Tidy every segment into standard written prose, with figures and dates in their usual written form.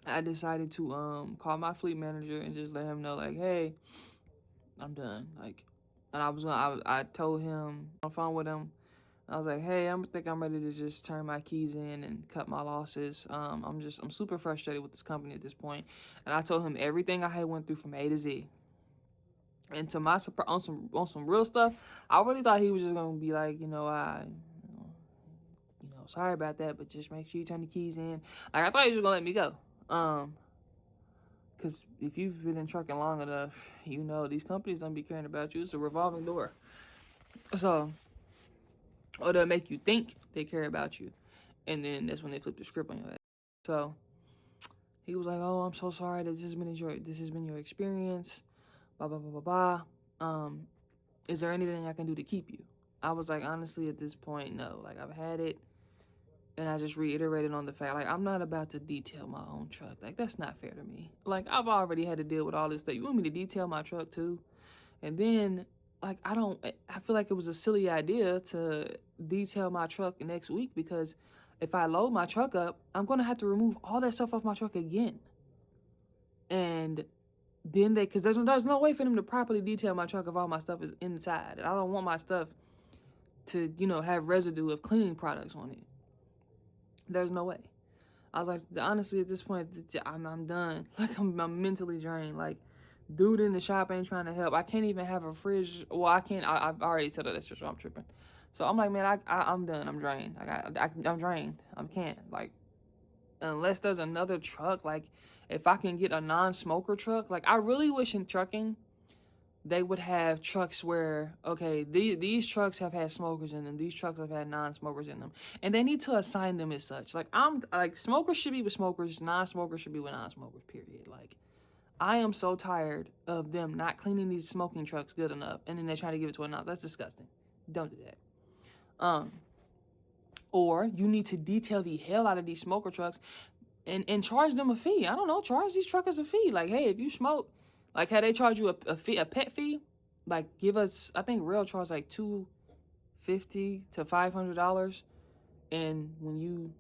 I decided to call my fleet manager and just let him know, like, hey, I'm done. Like, and I told him on the phone with him. I was like, hey, I'm ready to just turn my keys in and cut my losses. I'm super frustrated with this company at this point. And I told him everything I had went through from A to Z. And to my surprise, on some real stuff, I really thought he was just gonna be like, sorry about that, but just make sure you turn the keys in. Like, I thought he was gonna let me go. Because if you've been in trucking long enough, these companies don't be caring about you. It's a revolving door. So, or they'll make you think they care about you, and then that's when they flip the script on your ass. So he was like, "Oh, I'm so sorry that this has been your experience. Blah blah blah blah blah. Is there anything I can do to keep you?" I was like, honestly, at this point, no. Like, I've had it, and I just reiterated on the fact, like, I'm not about to detail my own truck. Like, that's not fair to me. Like, I've already had to deal with all this stuff. You want me to detail my truck too? And then, like, I feel like it was a silly idea to detail my truck next week, because if I load my truck up, I'm going to have to remove all that stuff off my truck again. And then because there's no way for them to properly detail my truck if all my stuff is inside. And I don't want my stuff to, have residue of cleaning products on it. There's no way. I was like, honestly, at this point, I'm done. Like, I'm mentally drained. Like, dude in the shop ain't trying to help. I can't even have a fridge. Well, I can't. I've already said that. That's just I'm tripping. So I'm like, man, I'm done. I'm drained. I'm drained. I can't. Like, unless there's another truck. Like, if I can get a non-smoker truck. Like, I really wish in trucking they would have trucks where, okay, these trucks have had smokers in them, these trucks have had non-smokers in them, and they need to assign them as such. Like, I'm like, smokers should be with smokers, non-smokers should be with non-smokers, period. Like, I am so tired of them not cleaning these smoking trucks good enough, and then they're trying to give it to a non. That's disgusting. Don't do that. Or you need to detail the hell out of these smoker trucks and charge them a fee. I don't know, charge these truckers a fee. Like, hey, if you smoke, like, how they charge you a fee, a pet fee, like, give us, I think Rail charge like $250 to $500, and when you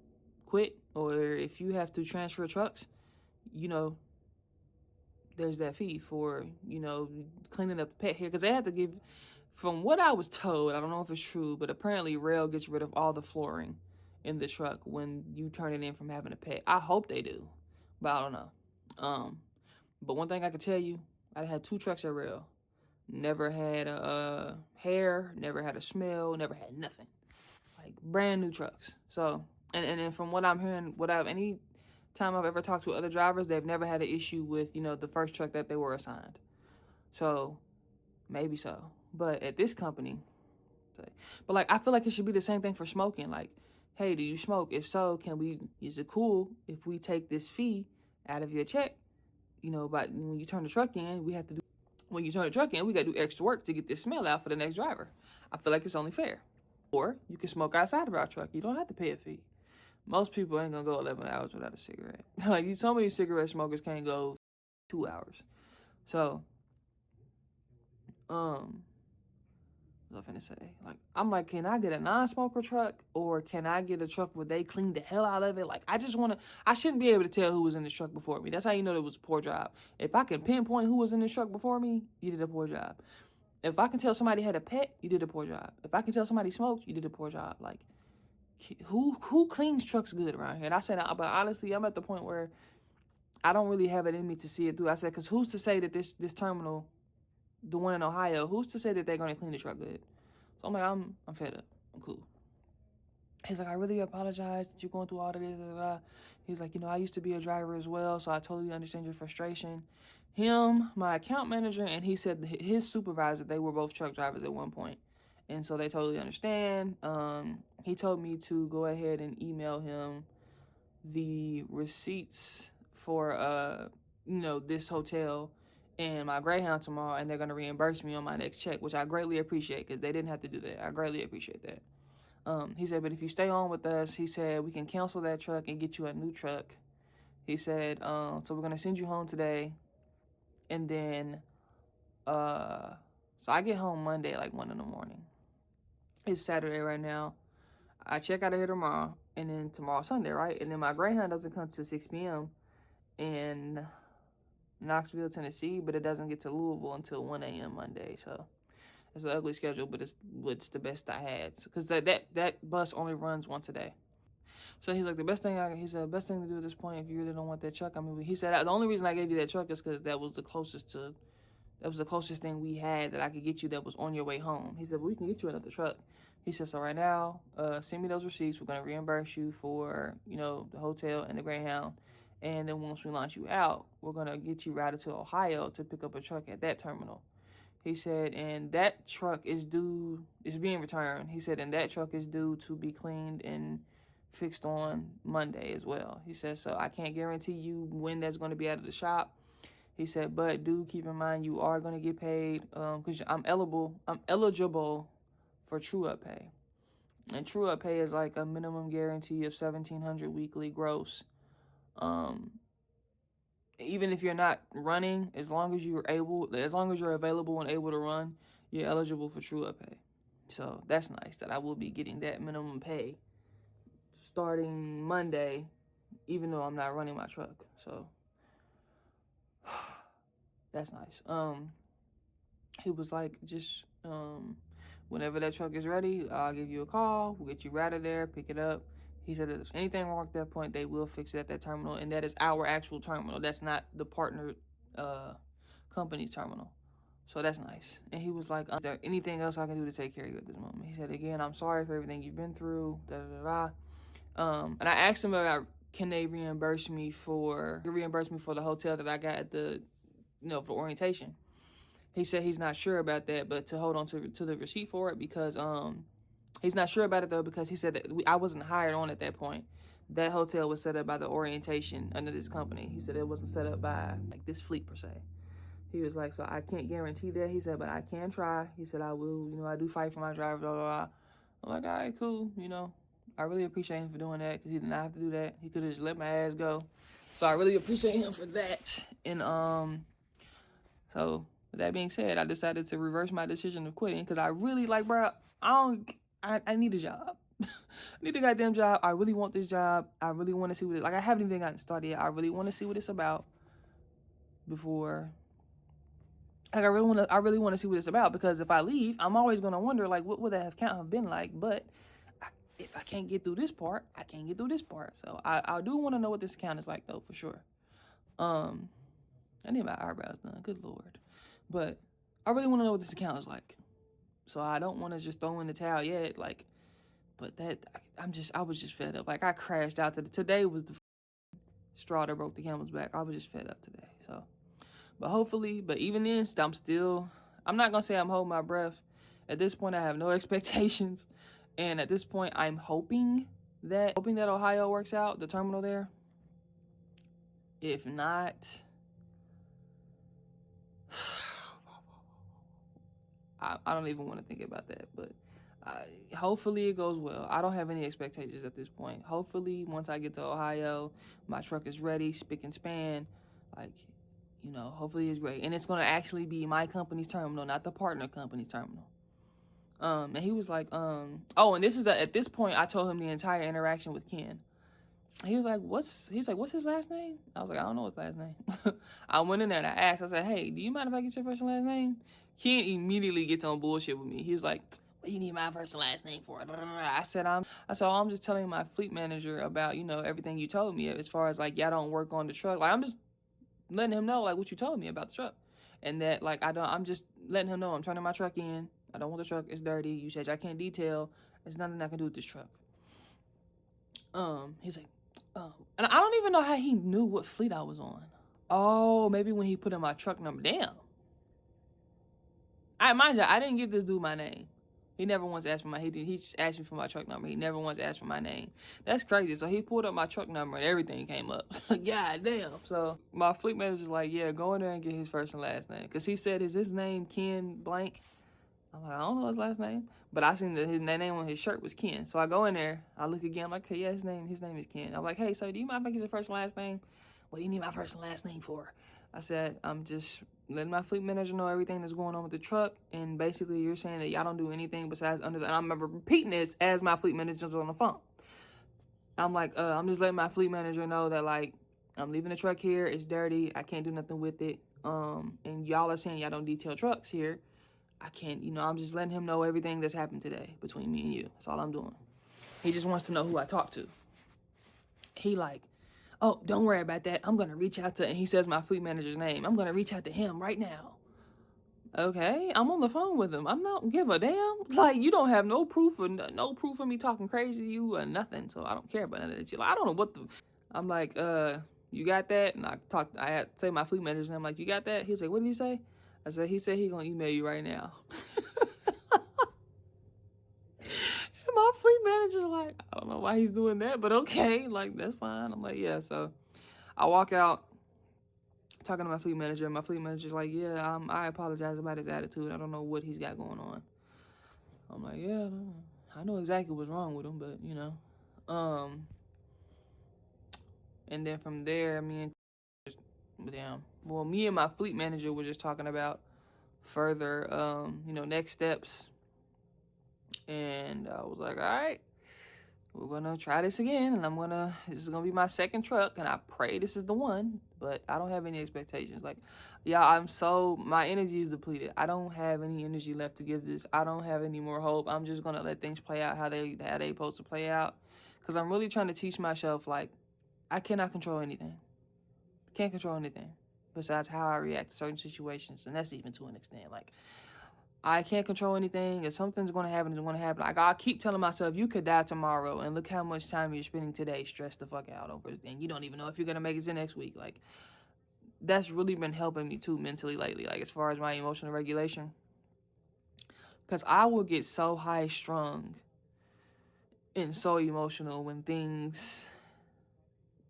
quit, or if you have to transfer trucks, you know, there's that fee for, cleaning up the pet here, because they have to give, from what I was told, I don't know if it's true, but apparently Rail gets rid of all the flooring in the truck when you turn it in from having a pet. I hope they do, but I don't know. Um, but one thing I can tell you, I had 2 trucks at Rail. Never had a hair, never had a smell, never had nothing. Like, brand new trucks. So, and then from what I'm hearing, any time I've ever talked to other drivers, they've never had an issue with, the first truck that they were assigned. So, maybe so. But at this company, but like, I feel like it should be the same thing for smoking. Like, hey, do you smoke? If so, is it cool if we take this fee out of your check? But when you turn the truck in, when you turn the truck in, we got to do extra work to get this smell out for the next driver. I feel like it's only fair. Or you can smoke outside of our truck. You don't have to pay a fee. Most people ain't gonna go 11 hours without a cigarette. Like, so many cigarette smokers can't go 2 hours. So, what was I finna say? Like, I'm like, can I get a non-smoker truck, or can I get a truck where they clean the hell out of it? Like, I shouldn't be able to tell who was in this truck before me. That's how you know it was a poor job. If I can pinpoint who was in this truck before me, you did a poor job. If I can tell somebody had a pet, you did a poor job. If I can tell somebody smoked, you did a poor job. Like, who cleans trucks good around here? And I said, but honestly, I'm at the point where I don't really have it in me to see it through. I said, because who's to say that this terminal, the one in Ohio, who's to say that they're gonna clean the truck good? So I'm like, I'm fed up. I'm cool. He's like, I really apologize that you're going through all of this. Blah, blah. He's like, I used to be a driver as well, so I totally understand your frustration. Him, my account manager, and he said his supervisor, they were both truck drivers at one point. And so they totally understand. He told me to go ahead and email him the receipts for, this hotel and my Greyhound tomorrow, and they're going to reimburse me on my next check, which I greatly appreciate, because they didn't have to do that. I greatly appreciate that. He said, but if you stay on with us, he said, we can cancel that truck and get you a new truck. He said, so we're going to send you home today. And then, so I get home Monday, like 1 in the morning. It's Saturday right now. I check out of here tomorrow, and then tomorrow Sunday, right? And then my Greyhound doesn't come till 6 p.m. in Knoxville, Tennessee, but it doesn't get to Louisville until 1 a.m. Monday. So it's an ugly schedule, but it's the best I had because that bus only runs once a day. So he's like, he said, the best thing to do at this point, if you really don't want that truck, I mean, he said, the only reason I gave you that truck is because that was the closest thing we had that I could get you that was on your way home. He said, well, we can get you another truck. He said, so right now, send me those receipts. We're going to reimburse you for, the hotel and the Greyhound. And then once we launch you out, we're going to get you routed to Ohio to pick up a truck at that terminal. He said, and that truck is being returned. He said, and that truck is due to be cleaned and fixed on Monday as well. He said, so I can't guarantee you when that's going to be out of the shop. He said, but do keep in mind you are going to get paid because I'm eligible for true-up pay. And true-up pay is like a minimum guarantee of $1,700 weekly gross. Even if you're not running, as long as you're available and able to run, you're eligible for true-up pay. So that's nice that I will be getting that minimum pay starting Monday, even though I'm not running my truck. So that's nice. He was like, just whenever that truck is ready, I'll give you a call. We'll get you right out there, pick it up. He said if there's anything wrong at that point, they will fix it at that terminal, and that is our actual terminal. That's not the partner company's terminal. So that's nice. And he was like, is there anything else I can do to take care of you at this moment? He said, again, I'm sorry for everything you've been through, and I asked him about, can they reimburse me for the hotel that I got at the, for the orientation. He said he's not sure about that, but to hold on to the receipt for it because he's not sure about it though because he said that I wasn't hired on at that point. That hotel was set up by the orientation under this company. He said it wasn't set up by like this fleet per se. He was like, so I can't guarantee that. He said, but I can try. He said, I will, I do fight for my driver, blah, blah, blah. I'm like, all right, cool, I really appreciate him for doing that because he did not have to do that. He could have just let my ass go. So I really appreciate him for that. And so with that being said, I decided to reverse my decision of quitting because I really bro, I need a job. I need a goddamn job. I really want this job. I really want to see what it, I haven't even gotten started yet. I really want to see what it's about before. I really want to see what it's about because if I leave, I'm always going to wonder, what would that account have been like? But if I can't get through this part, I can't get through this part. So I do want to know what this account is like, though, for sure. I need my eyebrows done. Good Lord. But I really want to know what this account is like. So I don't want to just throw in the towel yet. But I was just fed up. I crashed out today was the straw that broke the camel's back. I was just fed up today. So, but even then, I'm not going to say I'm holding my breath. At this point, I have no expectations. And at this point, I'm hoping that Ohio works out, the terminal there. If not, I don't even want to think about that, but hopefully it goes well. I don't have any expectations at this point. Hopefully, once I get to Ohio, my truck is ready, spick and span. Hopefully it's great. And it's going to actually be my company's terminal, not the partner company's terminal. And he was like, and at this point, I told him the entire interaction with Ken. He was like, what's his last name? I was like, I don't know his last name. I went in there and I asked, I said, hey, do you mind if I get your first and last name? Ken immediately gets on bullshit with me. He was like, what do you need my first and last name for? I said, I'm just telling my fleet manager about, everything you told me as far as y'all don't work on the truck. I'm just letting him know what you told me about the truck. And that I'm just letting him know I'm turning my truck in. I don't want the truck. It's dirty. You said I can't detail. There's nothing I can do with this truck. He's like, and I don't even know how he knew what fleet I was on. Oh, maybe when he put in my truck number. Damn. Mind you, I didn't give this dude my name. He never once asked for he just asked me for my truck number. He never once asked for my name. That's crazy. So he pulled up my truck number and everything came up. God damn. So my fleet manager's like, yeah, go in there and get his first and last name. Because he said, is his name Ken blank? I'm like, I don't know his last name. But I seen that his name on his shirt was Ken. So I go in there, I look again, I'm like, okay, yeah, his name is Ken. I'm like, hey, so do you mind if I get your first and last name? What do you need my first and last name for? I said, I'm just letting my fleet manager know everything that's going on with the truck. And basically you're saying that y'all don't do anything besides and I remember repeating this as my fleet manager's on the phone. I'm like, I'm just letting my fleet manager know that I'm leaving the truck here. It's dirty. I can't do nothing with it. And y'all are saying y'all don't detail trucks here. I can't, I'm just letting him know everything that's happened today between me and you. That's all I'm doing. He just wants to know who I talked to. He like, oh, don't worry about that. I'm going to reach out to, and he says my fleet manager's name. I'm going to reach out to him right now. Okay, I'm on the phone with him. I'm not give a damn. Like, you don't have no proof of me talking crazy to you or nothing. So I don't care about none of that. Like, I don't know what the. I'm like, you got that? And I had to say my fleet manager's name. I'm like, you got that? He's like, what did he say? I said, he said he gonna email you right now. And my fleet manager's like, I don't know why he's doing that, but okay, like that's fine. I'm like, yeah. So I walk out talking to my fleet manager, and my fleet manager's like, yeah, I apologize about his attitude. I don't know what he's got going on. I'm like, yeah, I know exactly what's wrong with him, but and then from there, me and my fleet manager were just talking about further, next steps. And I was like, all right, we're gonna try this again, and this is gonna be my second truck, and I pray this is the one, but I don't have any expectations. Like, yeah, my energy is depleted. I don't have any energy left to give this. I don't have any more hope. I'm just gonna let things play out how they supposed to play out, because I'm really trying to teach myself, like, I cannot control anything. Can't control anything besides how I react to certain situations, and that's even to an extent. Like, I can't control anything. If something's going to happen, it's going to happen. Like, I keep telling myself, you could die tomorrow, and look how much time you're spending today stressed the fuck out over it, and you don't even know if you're going to make it to next week. Like, that's really been helping me, too, mentally lately, like, as far as my emotional regulation. Because I will get so high-strung and so emotional when things...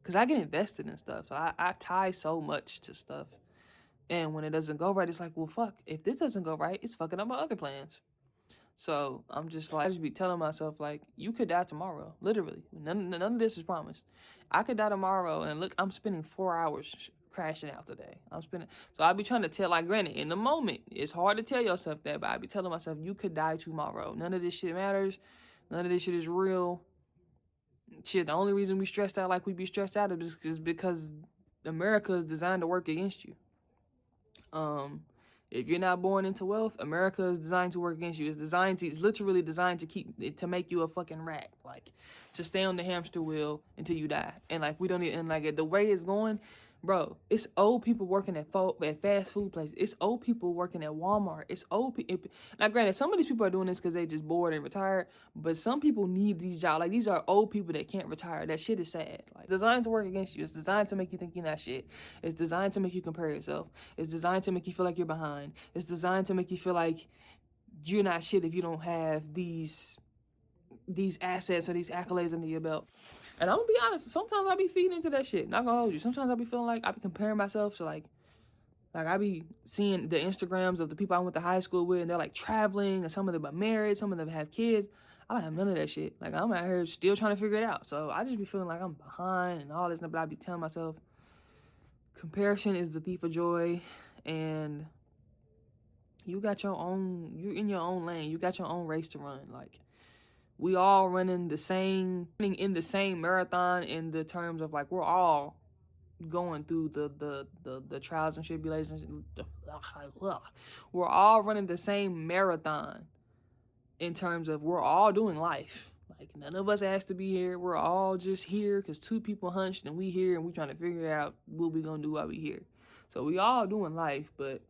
Because I get invested in stuff. So I tie so much to stuff. And when it doesn't go right, it's like, well, fuck. If this doesn't go right, it's fucking up my other plans. So I'm just like, I just be telling myself, like, you could die tomorrow. Literally. None of this is promised. I could die tomorrow, and look, I'm spending 4 hours crashing out today. So I be trying to tell, like, granted, in the moment, it's hard to tell yourself that, but I be telling myself, you could die tomorrow. None of this shit matters. None of this shit is real. Shit, the only reason we stressed out like we be stressed out is because America is designed to work against you. If you're not born into wealth, America is designed to work against you. It's literally designed to make you a fucking rat, like, to stay on the hamster wheel until you die. And like, we don't even, and like, the way it's going, bro, it's old people working at fast food places. It's old people working at Walmart. It's old people. Now, granted, some of these people are doing this because they just bored and retired, but some people need these jobs. Like, these are old people that can't retire. That shit is sad. Like, it's designed to work against you. It's designed to make you think you're not shit. It's designed to make you compare yourself. It's designed to make you feel like you're behind. It's designed to make you feel like you're not shit if you don't have these assets or these accolades under your belt. And I'm gonna be honest, sometimes I be feeding into that shit. Not gonna hold you. Sometimes I be feeling like I be comparing myself to like I be seeing the Instagrams of the people I went to high school with, and they're like traveling, and some of them are married, some of them have kids. I don't have none of that shit. Like, I'm out here still trying to figure it out. So I just be feeling like I'm behind and all this, but I be telling myself, comparison is the thief of joy, and you're in your own lane. You got your own race to run. Like, we all running in the same marathon, in the terms of, like, we're all going through the trials and tribulations. We're all running the same marathon in terms of we're all doing life. Like, none of us asked to be here. We're all just here because two people hunched and we here, and we trying to figure out what we gonna do while we here. So we all doing life, but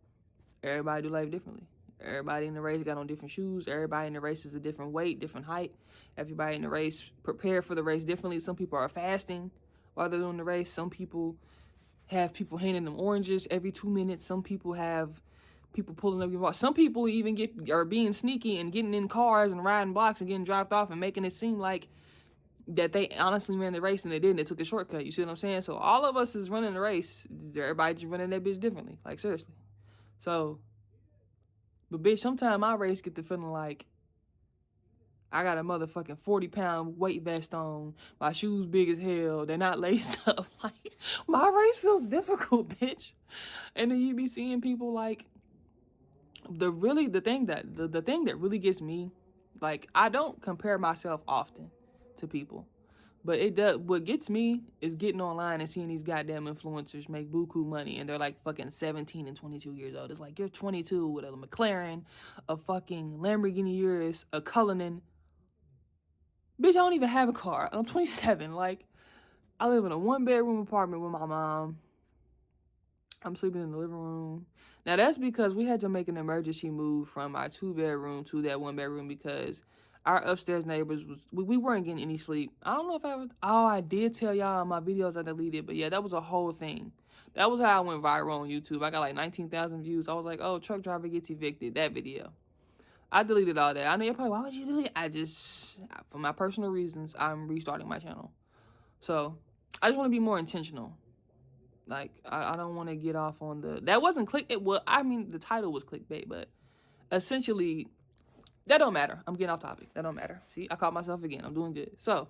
everybody do life differently. Everybody in the race got on different shoes. Everybody in the race is a different weight, different height. Everybody in the race prepared for the race differently. Some people are fasting while they're doing the race. Some people have people handing them oranges every 2 minutes. Some people have people pulling up your car. Some people even are being sneaky and getting in cars and riding blocks and getting dropped off and making it seem like that they honestly ran the race and they didn't. They took a shortcut. You see what I'm saying? So all of us is running the race. Everybody just running that bitch differently. Like, seriously. So, but bitch, sometimes my race get the feeling like I got a motherfucking 40-pound weight vest on. My shoes big as hell. They're not laced up. Like, my race feels difficult, bitch. And then you be seeing people like, the thing that really gets me, like, I don't compare myself often to people. But it does. What gets me is getting online and seeing these goddamn influencers make buku money, and they're like fucking 17 and 22 years old. It's like you're 22 with a McLaren, a fucking Lamborghini Urus, a Cullinan. Bitch, I don't even have a car. I'm 27. Like, I live in a 1-bedroom apartment with my mom. I'm sleeping in the living room. Now that's because we had to make an emergency move from our 2-bedroom to that 1-bedroom because our upstairs neighbors we weren't getting any sleep. I don't know if I ever. Oh, I did tell y'all in my videos I deleted, but yeah, that was a whole thing. That was how I went viral on YouTube. I got like 19,000 views. I was like, oh, truck driver gets evicted. That video. I deleted all that. I know you're probably, why would you delete? For my personal reasons, I'm restarting my channel. So I just want to be more intentional. Like, I don't want to get off on the... That wasn't click... Well, I mean, the title was clickbait, but essentially, that don't matter. I'm getting off topic. That don't matter. See, I caught myself again. I'm doing good. So,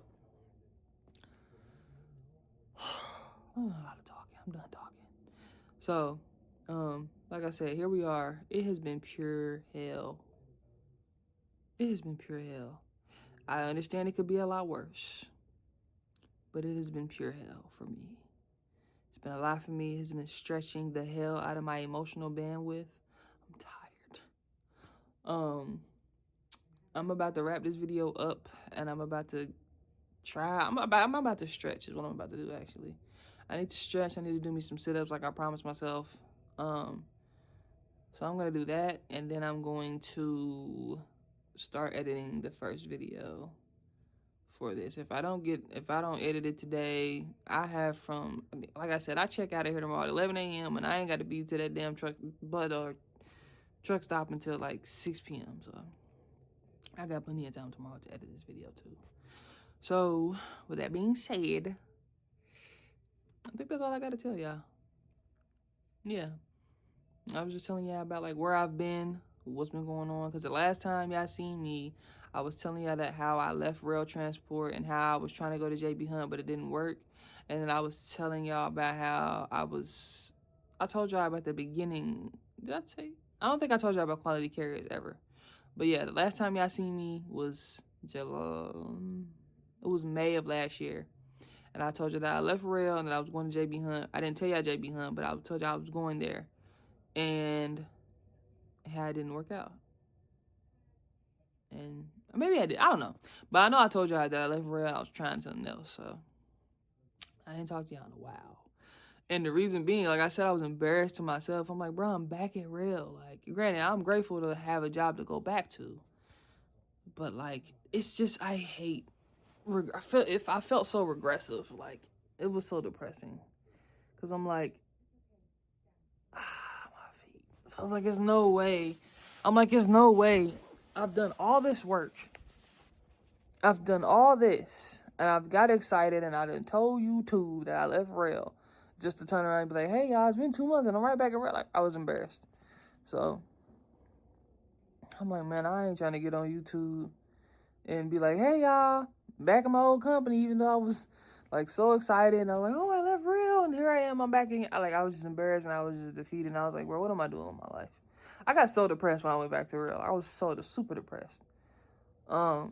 a lot of talking. I'm done talking. So, like I said, here we are. It has been pure hell. It has been pure hell. I understand it could be a lot worse, but it has been pure hell for me. It's been a lot for me. It has been stretching the hell out of my emotional bandwidth. I'm tired. I'm about to wrap this video up, and I'm about to try. I'm about to stretch is what I'm about to do, actually. I need to stretch. I need to do me some sit-ups like I promised myself. So I'm going to do that, and then I'm going to start editing the first video for this. If I don't edit it today, like I said, I check out of here tomorrow at 11 a.m. and I ain't got to be to that damn truck stop until like 6 p.m. So I got plenty of time tomorrow to edit this video too. So with that being said, I think that's all I got to tell y'all. Yeah, I was just telling y'all about like where I've been, what's been going on, because the last time y'all seen me, I was telling y'all that how I left rail transport and how I was trying to go to JB Hunt, but it didn't work. And then I was telling y'all about how I told y'all about the beginning. Did I tell you? I don't think I told y'all about quality carriers ever. But yeah, the last time y'all seen me was it was May of last year. And I told you that I left rail and that I was going to JB Hunt. I didn't tell y'all JB Hunt, but I told y'all I was going there. And how it didn't work out. And maybe I did. I don't know. But I know I told y'all that I left rail. I was trying something else. So I didn't talk to y'all in a while. And the reason being, like I said, I was embarrassed to myself. I'm like, bro, I'm back at rail. Like, granted, I'm grateful to have a job to go back to. But, like, it's just, I hate... I felt so regressive. Like, it was so depressing. Because I'm like... my feet. So I was like, there's no way. I'm like, there's no way. I've done all this work. I've done all this. And I've got excited. And I done told you, too, that I left rail. Just to turn around and be like, hey, y'all, it's been 2 months and I'm right back at rail. Like, I was embarrassed. So, I'm like, man, I ain't trying to get on YouTube and be like, hey, y'all, back in my old company, even though I was, like, so excited. And I was like, oh, I left rail, and here I am, I'm back in. I was just embarrassed, and I was just defeated. And I was like, bro, what am I doing with my life? I got so depressed when I went back to rail. I was so super depressed. Oh,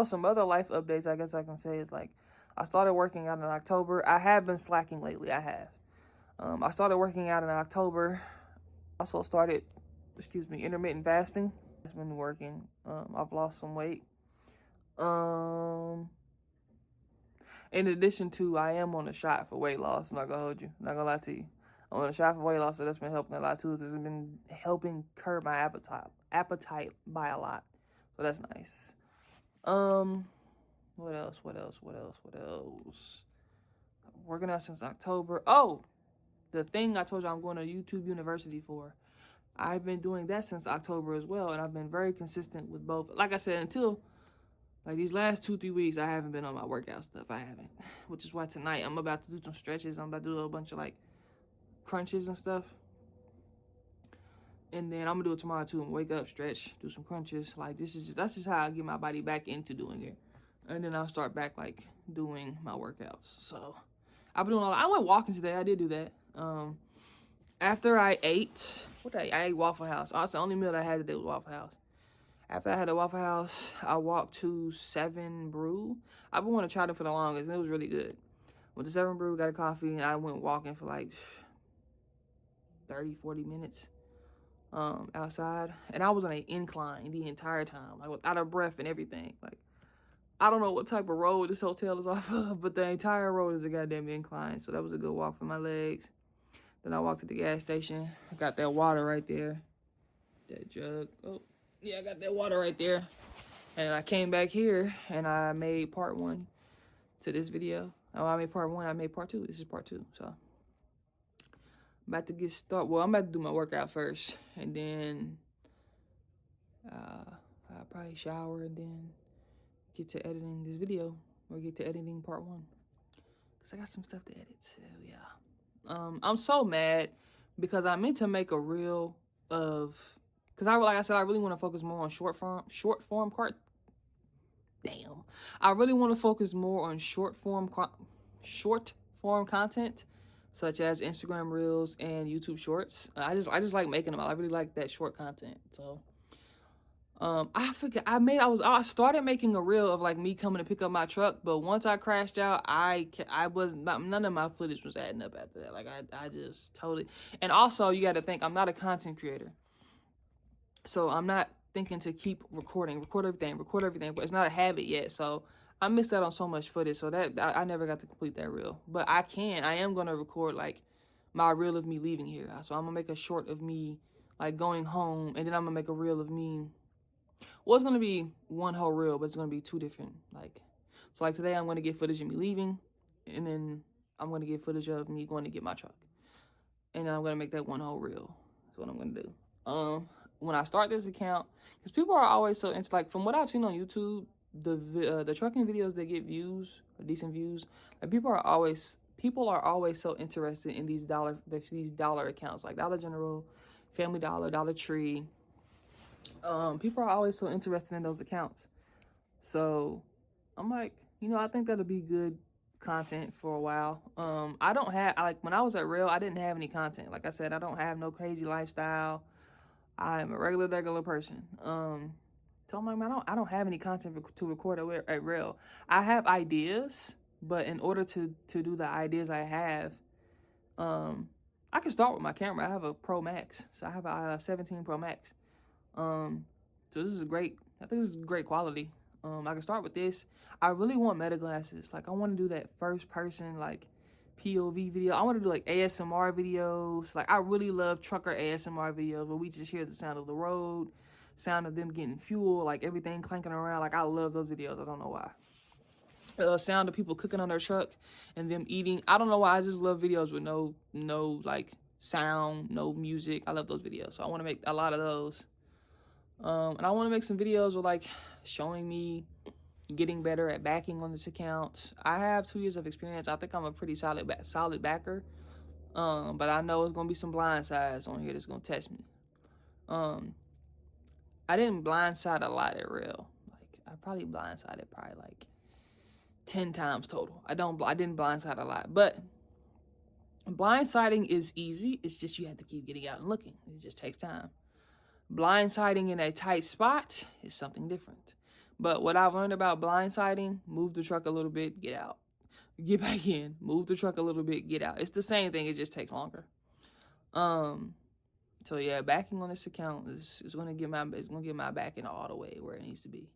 some other life updates I guess I can say is, like, I started working out in October. I have been slacking lately. I have. I started working out in October. Also started, intermittent fasting. It's been working. I've lost some weight. In addition to, I am on a shot for weight loss. I'm not gonna hold you. I'm not gonna lie to you. I'm on a shot for weight loss, so that's been helping a lot too, because it's been helping curb my appetite by a lot. So that's nice. What else? Working out since October. Oh, the thing I told you I'm going to YouTube University for. I've been doing that since October as well, and I've been very consistent with both. Like I said, until like these last 2-3 weeks, I haven't been on my workout stuff. I haven't, which is why tonight I'm about to do some stretches. I'm about to do a bunch of like crunches and stuff, and then I'm gonna do it tomorrow too. I'm wake up, stretch, do some crunches. Like that's just how I get my body back into doing it, and then I'll start back like doing my workouts. So I've been doing I went walking today. I did do that. After I ate, I ate Waffle House. That's the only meal I had today was Waffle House. After I had the Waffle House, I walked to 7 Brew. I've been wanting to try them for the longest, and it was really good. Went to 7 Brew, got a coffee, and I went walking for like 30, 40 minutes outside. And I was on an incline the entire time, like out of breath and everything. Like, I don't know what type of road this hotel is off of, but the entire road is a goddamn incline. So that was a good walk for my legs. Then I walked to the gas station. I got that water right there. That jug. Oh, yeah, I got that water right there. And I came back here and I made part 1 to this video. Oh, I made part 1, I made part 2. This is part 2. So I'm about to get started. Well, I'm about to do my workout first. And then I'll probably shower and then get to editing this video. Or get to editing part 1. Because I got some stuff to edit. So, yeah. I'm so mad because I meant to make a reel of... Because like I said, I really want to focus more on short form I really want to focus more on short form content, such as Instagram Reels and YouTube Shorts. I just like making them. I really like that short content. So, I started making a reel of like me coming to pick up my truck, but once I crashed out, none of my footage was adding up after that. Like I just totally. And also, you got to think I'm not a content creator. So I'm not thinking to keep record everything, but it's not a habit yet. So I missed out on so much footage. So that I never got to complete that reel. But I am going to record like my reel of me leaving here. So I'm going to make a short of me like going home, and then I'm going to make a reel of me. Well, it's going to be one whole reel, but it's going to be 2 different. So like today I'm going to get footage of me leaving, and then I'm going to get footage of me going to get my truck. And then I'm going to make that one whole reel. That's what I'm going to do. When I start this account, because people are always so into, like, from what I've seen on YouTube, the trucking videos that get views, or decent views, like people are always so interested in these dollar accounts, like Dollar General, Family Dollar, Dollar Tree. People are always so interested in those accounts. So I'm like, I think that'll be good content for a while. I don't have, like, when I was at Rail, I didn't have any content. Like I said, I don't have no crazy lifestyle. I am a regular person. So I'm like, man, I don't have any content to record at Rail. I have ideas, but in order to do the ideas I have, I can start with my camera. I have a Pro Max. So I have a 17 Pro Max. So this is great. I think this is great quality. I can start with this. I really want meta glasses. Like, I want to do that first person, like, POV video. I want to do like ASMR videos. Like, I really love trucker ASMR videos where we just hear the sound of the road, sound of them getting fuel, like everything clanking around. Like, I love those videos. I don't know why. Sound of people cooking on their truck and them eating. I don't know why. I just love videos with no like sound, no music. I love those videos. So I want to make a lot of those. And I want to make some videos with like showing me getting better at backing on this account. I have 2 years of experience. I think I'm a pretty solid backer. But I know it's gonna be some blind sides on here that's gonna test me. I didn't blindside a lot at Rail. Like, I probably blindsided like 10 times total. I didn't blindside a lot, but blindsiding is easy. It's just you have to keep getting out and looking. It just takes time. Blindsiding in a tight spot is something different. But what I've learned about blindsiding, move the truck a little bit, get out. Get back in, move the truck a little bit, get out. It's the same thing, it just takes longer. So yeah, backing on this account is gonna get my backing all the way where it needs to be.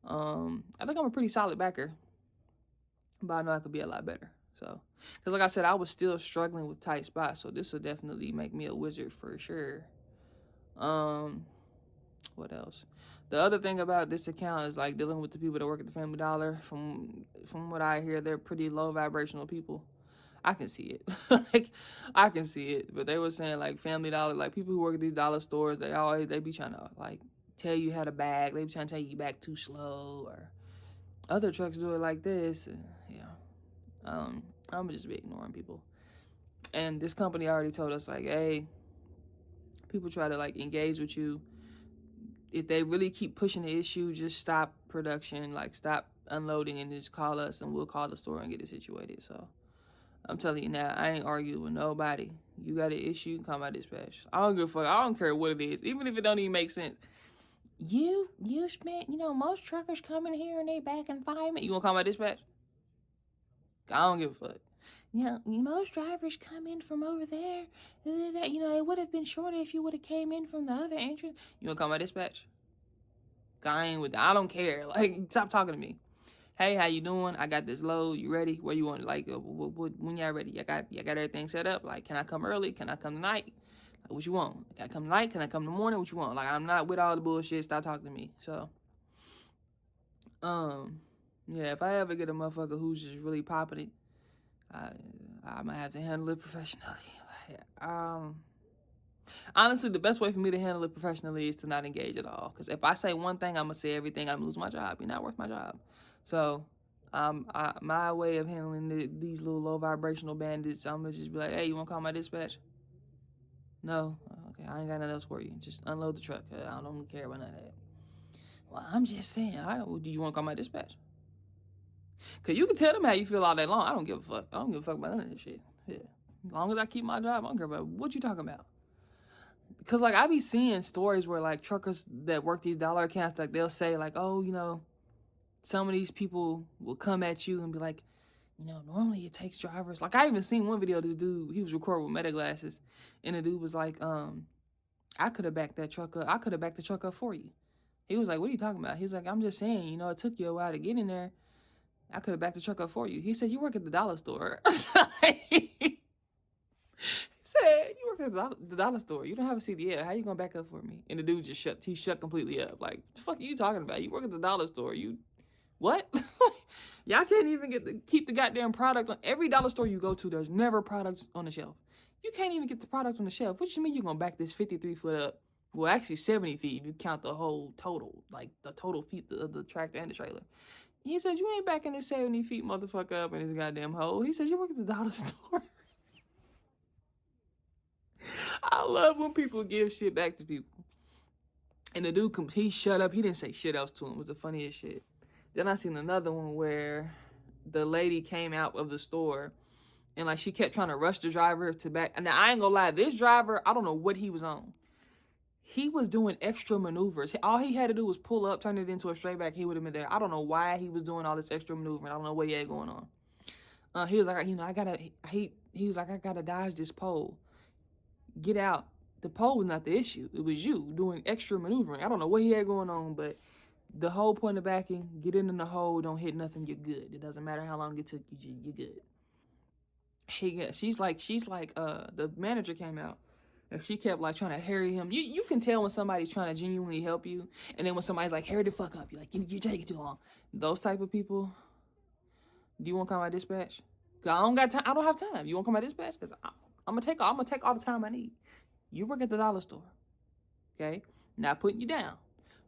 I think I'm a pretty solid backer, but I know I could be a lot better. So, because like I said, I was still struggling with tight spots, so this will definitely make me a wizard for sure. What else? The other thing about this account is like dealing with the people that work at the Family Dollar. From what I hear, they're pretty low vibrational people. I can see it. Like, I can see it. But they were saying like Family Dollar, like people who work at these dollar stores, they be trying to like tell you how to back. They be trying to tell you back too slow, or other trucks do it like this. Yeah. I'm gonna just be ignoring people. And this company already told us like, hey, people try to like engage with you. If they really keep pushing the issue, just stop production, like stop unloading, and just call us and we'll call the store and get it situated. So I'm telling you now, I ain't arguing with nobody. You got an issue, come by dispatch. I don't give a fuck. I don't care what it is. Even if it don't even make sense. You spent, most truckers come in here and they back in 5 minutes. You gonna call my dispatch? I don't give a fuck. Most drivers come in from over there. It would have been shorter if you would have came in from the other entrance. You gonna call my dispatch? I don't care. Like, stop talking to me. Hey, how you doing? I got this load. You ready? Where you want? Like, when y'all ready? You got everything set up? Like, can I come early? Can I come tonight? Like, what you want? Can I come tonight? Can I come in the morning? What you want? Like, I'm not with all the bullshit. Stop talking to me. So, yeah, if I ever get a motherfucker who's just really popping it, I might have to handle it professionally. Honestly, the best way for me to handle it professionally is to not engage at all. Because if I say one thing, I'm gonna say everything. I'm gonna lose my job. You're not worth my job. So, my way of handling these little low vibrational bandits, I'm gonna just be like, hey, you wanna call my dispatch? No, okay, I ain't got nothing else for you. Just unload the truck. I don't care about none of that. Well, I'm just saying. All right, well, do you wanna call my dispatch? Cause you can tell them how you feel all day long. I don't give a fuck. I don't give a fuck about none of this shit. Yeah, as long as I keep my job, I don't care about what you talking about. Because, like, I be seeing stories where, like, truckers that work these dollar accounts, like, they'll say, like, oh, some of these people will come at you and be like, normally it takes drivers. Like, I even seen one video of this dude, he was recording with meta glasses, and the dude was like, I could have backed that truck up. I could have backed the truck up for you. He was like, what are you talking about? He was like, I'm just saying, it took you a while to get in there. I could have backed the truck up for you. He said, you work at the dollar store. He said, you work at the dollar store. You don't have a CDL. How you gonna back up for me? And the dude just shut completely up. Like, the fuck are you talking about? You work at the dollar store. You, what? Y'all can't even keep the goddamn product on every dollar store you go to. There's never products on the shelf. You can't even get the products on the shelf. What you mean you're gonna back this 53 foot up? Well, actually 70 feet if you count the whole total, like the total feet of the tractor and the trailer. He said, you ain't backing this 70 feet motherfucker up in his goddamn hole. He said, you work at the dollar store. I love when people give shit back to people. And the dude, he shut up. He didn't say shit else to him. It was the funniest shit. Then I seen another one where the lady came out of the store and, like, she kept trying to rush the driver to back. And now, I ain't gonna lie, this driver, I don't know what he was on. He was doing extra maneuvers. All he had to do was pull up, turn it into a straight back. He would have been there. I don't know why he was doing all this extra maneuvering. I don't know what he had going on. He was like, he was like, I gotta dodge this pole. Get out. The pole was not the issue. It was you doing extra maneuvering. I don't know what he had going on, but the whole point of backing, get in the hole, don't hit nothing, you're good. It doesn't matter how long it took you, you're good. She's like, the manager came out and she kept, like, trying to hurry him. You can tell when somebody's trying to genuinely help you, and then when somebody's like, hurry the fuck up, you're like, you're taking too long. Those type of people, do you want to call my dispatch? Cause I don't got time. I don't have time. You want to call my dispatch? Cause I'm gonna take all the time I need. You work at the dollar store, okay? Not putting you down,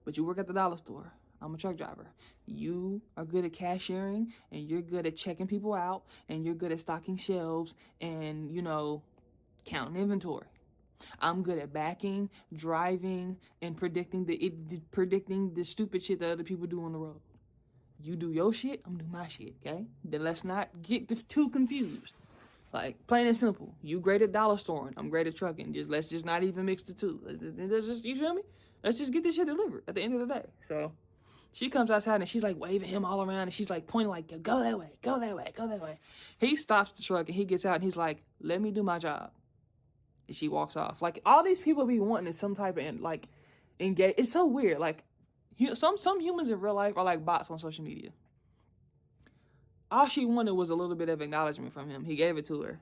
but you work at the dollar store. I'm a truck driver. You are good at cashiering, and you're good at checking people out, and you're good at stocking shelves, and, counting inventory. I'm good at backing, driving, and predicting the stupid shit that other people do on the road. You do your shit, I'm gonna do my shit, okay? Then let's not get too confused. Like, plain and simple. You great at dollar storing, I'm great at trucking. Let's just not even mix the two. Let's just, you feel me? Let's just get this shit delivered at the end of the day. So she comes outside and she's like waving him all around and she's like pointing like, go that way, go that way, go that way. He stops the truck and he gets out and he's like, let me do my job. And she walks off. Like, all these people be wanting is some type of, like, engage. It's so weird. Like, some humans in real life are like bots on social media. All she wanted was a little bit of acknowledgement from him. He gave it to her.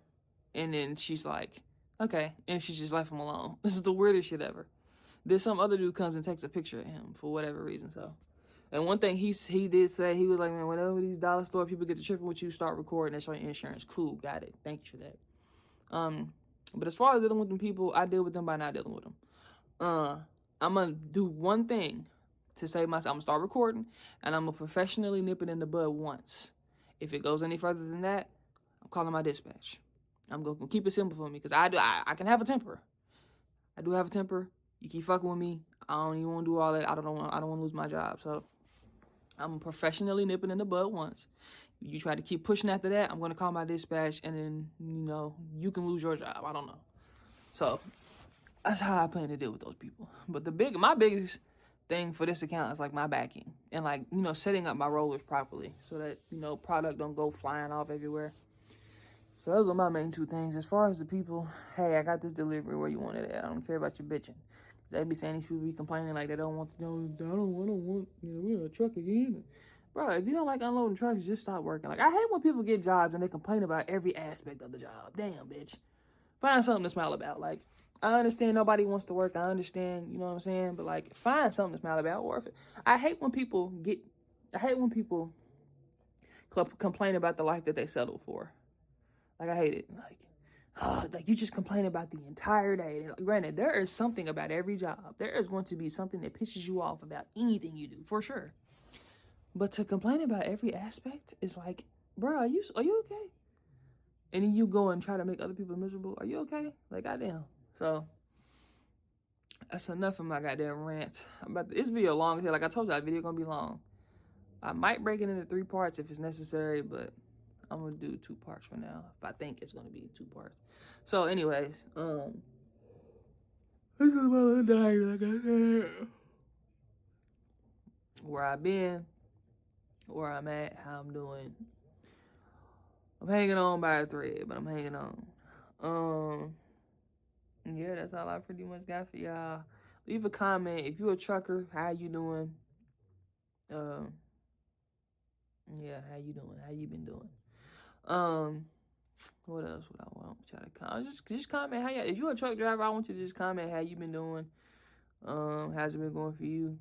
And then she's like, okay. And she just left him alone. This is the weirdest shit ever. Then some other dude comes and takes a picture of him for whatever reason. So, and one thing he did say, he was like, man, whenever these dollar store people get to tripping with you, start recording. That's your insurance. Cool. Got it. Thank you for that. But as far as dealing with them people, I deal with them by not dealing with them. I'm going to do one thing to save myself. I'm going to start recording, and I'm going to professionally nip it in the bud once. If it goes any further than that, I'm calling my dispatch. I'm going to keep it simple for me, because I can have a temper. I do have a temper. You keep fucking with me, I don't even want to do all that. I don't want to lose my job. So I'm professionally nipping in the bud once. You try to keep pushing after that, I'm going to call my dispatch, and then, you can lose your job. I don't know. So that's how I plan to deal with those people. But my biggest thing for this account is like my backing and like, you know, setting up my rollers properly so that, you know, product don't go flying off everywhere. So those are my main two things. As far as the people, hey, I got this delivery where you want it at. I don't care about your bitching. They be saying these people be complaining like they don't want to know. I don't want, you know, we're a truck again. Bro, if you don't like unloading trucks, just stop working. Like, I hate when people get jobs and they complain about every aspect of the job. Damn, bitch. Find something to smile about. Like, I understand nobody wants to work. I understand, you know what I'm saying? But, like, find something to smile about. Or if I hate when people complain about the life that they settled for. Like, I hate it. Like you just complain about the entire day. Like, granted, there is something about every job. There is going to be something that pisses you off about anything you do, for sure. But to complain about every aspect is like, bro, are you okay? And then you go and try to make other people miserable. Are you okay? Like, goddamn. So that's enough of my goddamn rant. This video long as hell. Like I told you, that video gonna be long. I might break it into 3 parts if it's necessary, but I'm gonna do 2 parts for now. If I think it's gonna be 2 parts. So, anyways, this is my little diary, like I said. Where I've been, where I'm at, how I'm doing. I'm hanging on by a thread, but I'm hanging on. Yeah, that's all I pretty much got for y'all. Leave a comment if you're a trucker. How you doing? Yeah, how you doing? How you been doing? What else would I want? Try to comment. Just comment how you. If you're a truck driver, I want you to just comment how you been doing. How's it been going for you?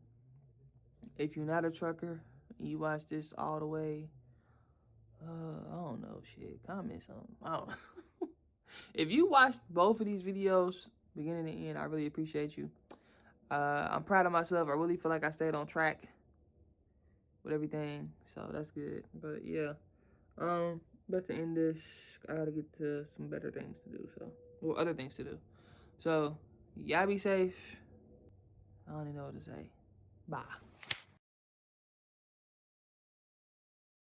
If you're not a trucker and you watch this all the way, I don't know, shit. Comment something. I don't know. If you watched both of these videos, beginning to end, I really appreciate you. I'm proud of myself. I really feel like I stayed on track with everything, so that's good. But yeah, about to end this. I gotta get to some better things to do. Or other things to do. So y'all be safe. I don't even know what to say. Bye.